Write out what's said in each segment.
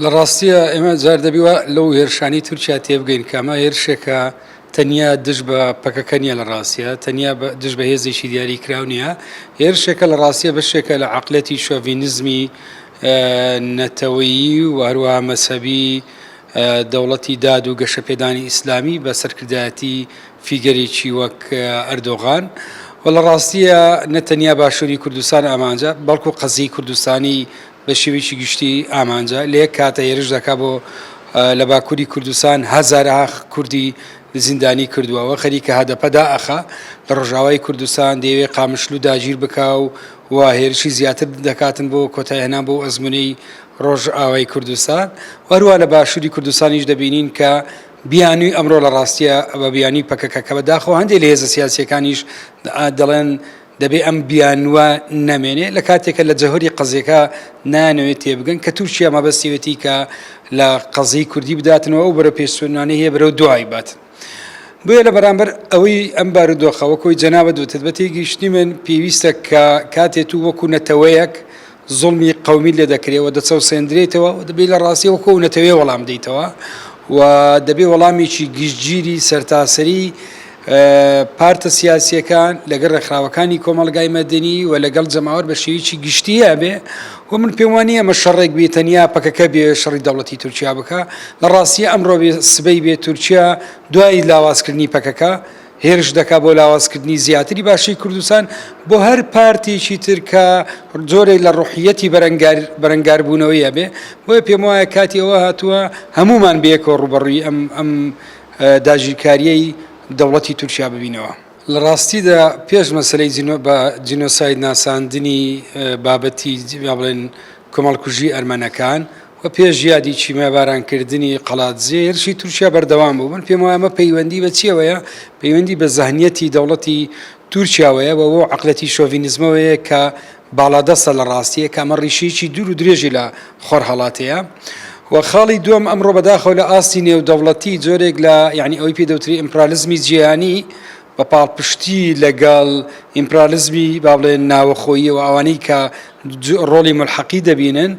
لە ڕاستیە ئێمە جار دەبیوە لەو هێرشانی تورکیا تێبگەین کە ئەمە هێرشێکە تەنیا دژ بە پەکەکە نیە لە ڕاستیە تەنیا دژ بە هێزێکی دیاری کراو نییە هێرشێکە لە ڕاستیە بەشێکە لە عەقڵەتی شۆڤینیزمی نەتەوەیی و هەروەها مەسەبی دەوڵەتی داد و گەشەپێدانی ئیسلامی بە سەرکردایەتی فیگەرێکی وەک ئەردۆغان و لە ڕاستیە نەتەنیا باشووری کوردستان ئامانجا بەڵکو قەزی کوردستانی بە شێوەیەکی گشتی ئامانجا لێک کاتە هێرش دەکا بۆ لە باکووری کوردستان هەزارها کوردی زیندانی کردووەوە خەریکە هەدەپەدا ئەخا لە ڕۆژاوای کوردستان دەیەوێت قامشلو داگیر بکا و هێرشی زیاتر دەکاتن بۆ کۆتایهێنان بۆ ئەزمونەی ڕۆژئاوای کوردستان هەروە لە باشووری کوردستانیش دەبینین کە بیانووی ئەمڕۆ لە ڕاستیە بە بیانی پەکەکە کە بەداخەوە هەندێک لە هێزە سیاسیەکانیش دەڵێن دەبێ ئەم بیانوە نەمێنێ لە کاتێکە لە جەهۆری قەزیەکە نانەوێت تێبگەن کە تووشیا مەبەستیوێتی کە لە قەزی کوردی بداتنەوە و بەرە پێشسوونانەی هەیە بەرەو دوای باتن بۆیە لە بەرامبەر ئەوەی ئەم بارودۆخەوە کۆی جەنابە دوتت بە تێگەیشتنی من پێویستە کە کاتێت و وەکو نەتەوەیەک زوڵمی قەومی لێ دەکرێەوە دەچەوسێندرێتەوە و دەبێت لە ڕاستی وەکو نەتەوەی وەڵام دەیتەوە و دەبێت وەڵامێکی گشتگیری سەرتاسەری پارتە سیاسیەکان لەگەڵ ڕێکخراوەکانی کۆمەڵگای مەدەنی و لەگەڵ جەماوەر بە شێوەیەکی گشتیە بێ و من پێم وانییە ئەمە شەڕێک بێ تەنیا پەکەکە بێ شەڕی دەوڵەتی تورکیا بکە لە ڕاستیە ئەمڕۆ سبەی بێ تورکیا دوای لاوازکردنی پەکەکە هێرش دەکا بۆ لاوازکردنی زیاتری باشی کوردستان بۆ هەر پارتێکی ترکە جۆرێک لە ڕوحیەتی بەرەنگاربوونەوەیە بێ بۆیە پێم وایە کاتی ئەوە هاتووە هەمومان بەیەکەوە ڕوبەڕووی ئەم داگیرکاریەی دەوڵەتی تورکیا ببینەوە لە ڕاستیدا پێش مەسلەی بە جینۆساید ناساندنی بابەتی بڵێن کۆمەڵکوژی ئەرمەنەکان و پێش یادی چیمەبارانکردنی قەڵاتجێ هێرشی تورکیا بەردەوام بوو من پێم وایە ئەمە پەیوەندی بە چیەوەیە پەیوەندی بە زەهنیەتی دەوڵەتی تورکیاوەیە بۆ عەقڵەتی شۆڤینیزمەوەیە کە باڵادەستە لە ڕاستیە کە ئەمە ڕیشەیەکی دوور و درێژی لە خۆرهەڵاتەیە و خاڵی دووەم ئەمڕۆ بەداخەوە لە ئاستی نێودەوڵەتی جۆرێک لە یعنی ئەوەی پێدەوتری ئیمپرالیزمی جیهانی بە پاڵپشتی لەگەڵ ئیمپرالیزمی با بڵێن ناوەخۆیی و ئەوانەی کە ڕۆڵی ملحەقی دەبینن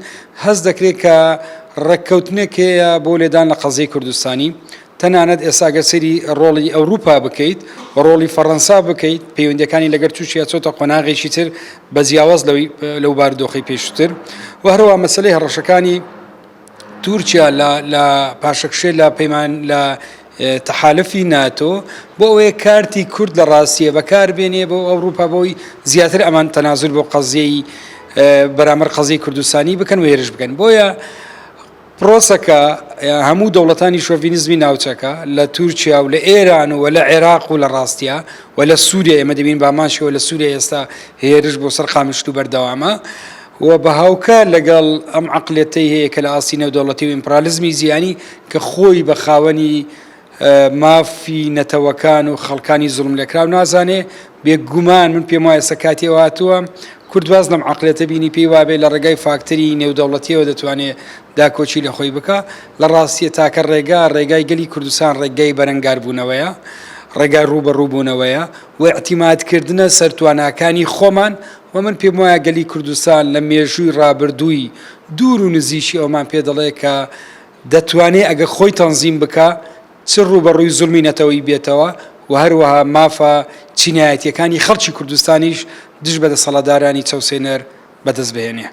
هەست دەکرێت کە ڕێککەوتنێکەیە بۆ لێدان لە قەزەی کوردستانی تەنانەت ئێساگە سەری ڕۆڵی ئەوروپا بکەیت ڕۆڵی فەڕەنسا بکەیت پەیوەندەکانی لەگەر تووشیا چۆتە قۆناغێکی تر بە جیاواز لەو بارودۆخی پێشتر و هەروە مەسلەی هەڕەشەکانی تورکیا لە پاشەکشێ لە پەیمان لە تەحالفی ناتۆ بۆ ئەوەیە کارتی کورد لە ڕاستیە بەکاربێنێ بۆ ئەوروپا بۆی زیاتر ئەمان تەنازل بۆ قەزیەی بەرامبەر قەزەی کوردستانی بکەن و هێرش بکەن بۆیە پرۆسەکە هەموو دەوڵەتانی شۆڤینیزمی ناوچەکە لە تورکیا و لە ئێران و لە عێراق و لە ڕاستیە و لە سووریا ئێمە دەبین باماشەوە لە سووریا ئێستا هێرش بۆ سەر قامشت و بەردەوامە و بە هاوکە لەگەڵ ئەم عەقڵەتەی هەیە کە لە ئاستی نێودەوڵەتی و ئیمپرالیزمی زیانی کە خۆی بە خاوەنی مافی نەتەوەکان و خەڵکانی زوڵم لێکراو نازانێ بێگومان من پێم وایە سەکاتیەوە هاتووە کوردواز لەم عەقڵەتە بینی پێی وابێ لە ڕێگای فاکتەری نێودەوڵەتیەوە دەتوانێت داکۆچی لە خۆی بکە لە ڕاستیە تاکە ڕێگای گەلی کوردستان ڕێگای بەرەنگاربوونەوەیە ڕێگای ڕوبەڕووبوونەوەیە و ئەعتیمادکردنە سەرتواناکانی خۆمان و من پێم وایە گەلی کوردستان لە مێژووی ڕابردووی دوور و نزیشی ئەومان پێ دەڵێ کە دەتوانێت ئەگە خۆی تەنزیم بکە چ ڕوبەڕووی زوڵمی نەتەوەی بێتەوە و هەروەها مافە چینایەتیەکانی خەڵکی کوردستانیش دژ بە دەسەڵاتدارانی چەوسێنەر بەدەست بهێنێ